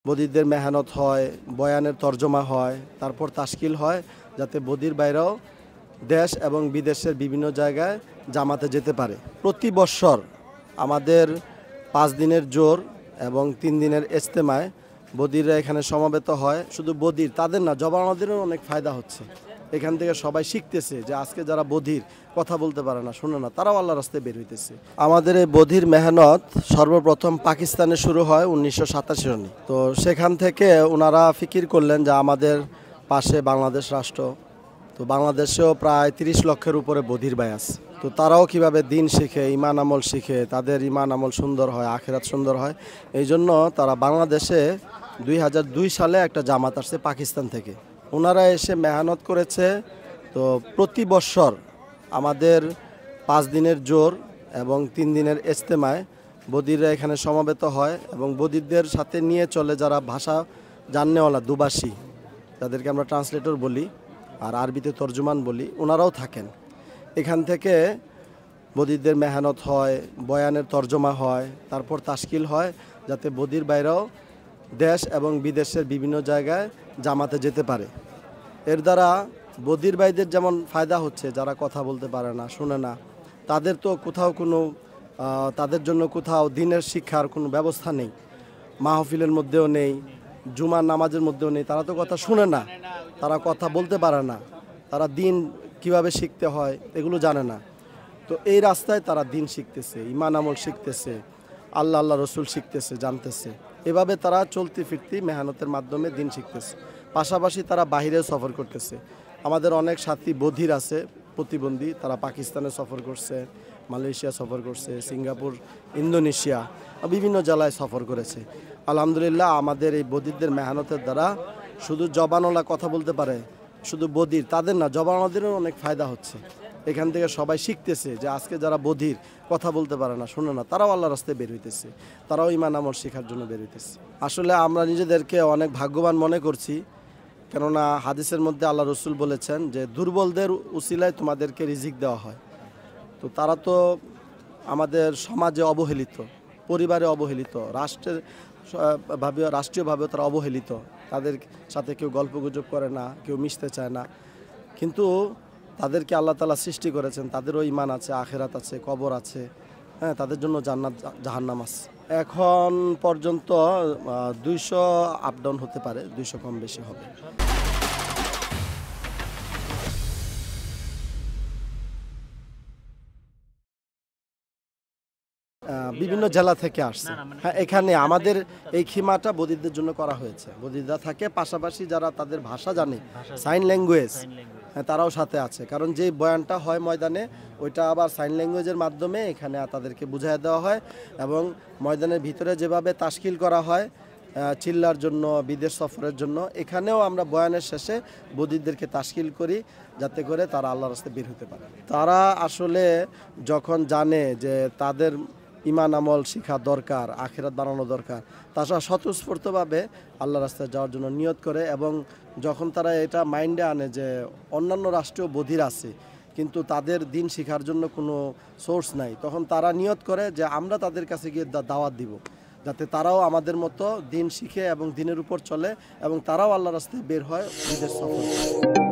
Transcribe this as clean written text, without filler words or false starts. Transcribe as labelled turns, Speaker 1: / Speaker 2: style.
Speaker 1: বদিরদের মেহনত হয়, বয়ানের তর্জমা হয়, তারপর তাশকিল হয় যাতে বদির বাইরেও দেশ এবং বিদেশের বিভিন্ন জায়গায় জামাতে যেতে পারে। প্রতি বৎসর আমাদের ৫ দিনের জোর এবং ৩ দিনের ইজতেমায় বদিররা এখানে সমবেত হয়। শুধু বদির তাদের না, জবানদেরও অনেক ফায়দা হচ্ছে। এখান থেকে সবাই শিখতেছে যে আজকে যারা বধির, কথা বলতে পারে না, শোনে না, তারাও আল্লাহর রাস্তায় বের হইতেছে। আমাদের এই বধির মেহনত সর্বপ্রথম পাকিস্তানে শুরু হয় ১৯৮৭ সনে। তো সেখান থেকে ওনারা ফিকির করলেন যে আমাদের পাশে বাংলাদেশ রাষ্ট্র, তো বাংলাদেশেও প্রায় ৩০ লক্ষের উপরে বধির ভাই আছে। তো তারাও কিভাবে দিন শিখে, ইমান আমল শিখে, তাদের ইমান আমল সুন্দর হয়, আখিরাত সুন্দর হয়, এই জন্য তারা বাংলাদেশে ২০০২ সালে একটা জামাত আসছে পাকিস্তান থেকে। ওনারা এসে মেহনত করেছে। তো প্রতি বৎসর আমাদের ৫ দিনের জোর এবং ৩ দিনের ইজতেমায় বদিররা এখানে সমবেত হয় এবং বদিরদের সাথে নিয়ে চলে যারা ভাষা জাননেওয়ালা, দুভাষী, যাদেরকে আমরা ট্রান্সলেটর বলি আর আরবিতে তর্জমান বলি, ওনারাও থাকেন। এখান থেকে বদিরদের মেহনত হয়, বয়ানের তর্জমা হয়, তারপর তাশকিল হয় যাতে বদির বাইরেও দেশ এবং বিদেশের বিভিন্ন জায়গায় জামাতে যেতে পারে। এর দ্বারা বদির ভাইদের যেমন ফায়দা হচ্ছে, যারা কথা বলতে পারে না, শোনে না, তাদের তো কোথাও কোনো তাদের জন্য কোথাও দিনের শিক্ষার কোনো ব্যবস্থা নেই, মাহফিলের মধ্যেও নেই, জুমার নামাজের মধ্যেও নেই। তারা তো কথা শুনে না, তারা কথা বলতে পারে না, তারা দিন কিভাবে শিখতে হয় এগুলো জানে না। তো এই রাস্তায় তারা দিন শিখতেছে, ইমান আমল শিখতেছে, আল্লাহ রসুল শিখতেছে, জানতেছে। এভাবে তারা চলতি ফিরতি মেহনতের মাধ্যমে দিন শিখতেছে। পাশাপাশি তারা বাহিরে সফর করতেছে। আমাদের অনেক সাথী বধির আছে, প্রতিবন্ধী, তারা পাকিস্তানে সফর করছে, মালয়েশিয়া সফর করছে, সিঙ্গাপুর, ইন্দোনেশিয়া, বিভিন্ন জেলায় সফর করেছে। আলহামদুলিল্লাহ আমাদের এই বধিরদের মেহনতের দ্বারা শুধু জবানওয়ালা কথা বলতে পারে, শুধু বধির তাদের না, জবানওয়ালাদেরও অনেক ফায়দা হচ্ছে। এখান থেকে সবাই শিখতেছে যে আজকে যারা বধির, কথা বলতে পারে না, শোনে না, তারাও আল্লাহর রাস্তায় বের হইতেছে, তারাও ইমান আমল শেখার জন্য বের হইতেছে। আসলে আমরা নিজেদেরকে অনেক ভাগ্যবান মনে করছি, কেননা হাদিসের মধ্যে আল্লাহ রসুল বলেছেন যে দুর্বলদের উসিলায় তোমাদেরকে রিজিক দেওয়া হয়। তো তারা তো আমাদের সমাজে অবহেলিত, পরিবারে অবহেলিত, রাষ্ট্রীয়ভাবেও তারা অবহেলিত। তাদের সাথে কেউ গল্পগুজব করে না, কেউ মিশতে চায় না। কিন্তু তাদেরকে আল্লাহ তাআলা সৃষ্টি করেছেন, তাদেরও ইমান আছে, আখিরাত আছে, কবর আছে, হ্যাঁ, তাদের জন্য জান্নাত জাহান্নাম আছে। এখন পর্যন্ত ২০০ আপ ডাউন হতে পারে, ২০০ কম বেশি হবে। বিভিন্ন জেলা থেকে আসছে। হ্যাঁ, এখানে আমাদের এই খিমাটা বদিরদের জন্য করা হয়েছে। বদিররা থাকে, পাশাপাশি যারা তাদের ভাষা জানে, সাইন ল্যাঙ্গুয়েজ, হ্যাঁ, তারাও সাথে আছে। কারণ যে বয়ানটা হয় ময়দানে, ওইটা আবার সাইন ল্যাঙ্গুয়েজের মাধ্যমে এখানে তাদেরকে বুঝিয়ে দেওয়া হয়। এবং ময়দানের ভিতরে যেভাবে তাশকিল করা হয় চিল্লার জন্য, বিদেশ সফরের জন্য, এখানেও আমরা বয়ানের শেষে বদিরদেরকে তাশকিল করি যাতে করে তারা আল্লাহর রাস্তায় বের হতে পারে। তারা আসলে যখন জানে যে তাদের ইমান আমল শিখা দরকার, আখিরাত বানানো দরকার, তাছাড়া স্বতঃস্ফূর্তভাবে আল্লাহর রাস্তায় যাওয়ার জন্য নিয়ত করে। এবং যখন তারা এটা মাইন্ডে আনে যে অন্যান্য রাষ্ট্রীয় বধির আছে কিন্তু তাদের দিন শিখার জন্য কোনো সোর্স নাই, তখন তারা নিয়ত করে যে আমরা তাদের কাছে গিয়ে দাওয়াত দিব, যাতে তারাও আমাদের মতো দিন শিখে এবং দিনের উপর চলে এবং তারাও আল্লাহর রাস্তায় বের হয় বিদেশ সফর।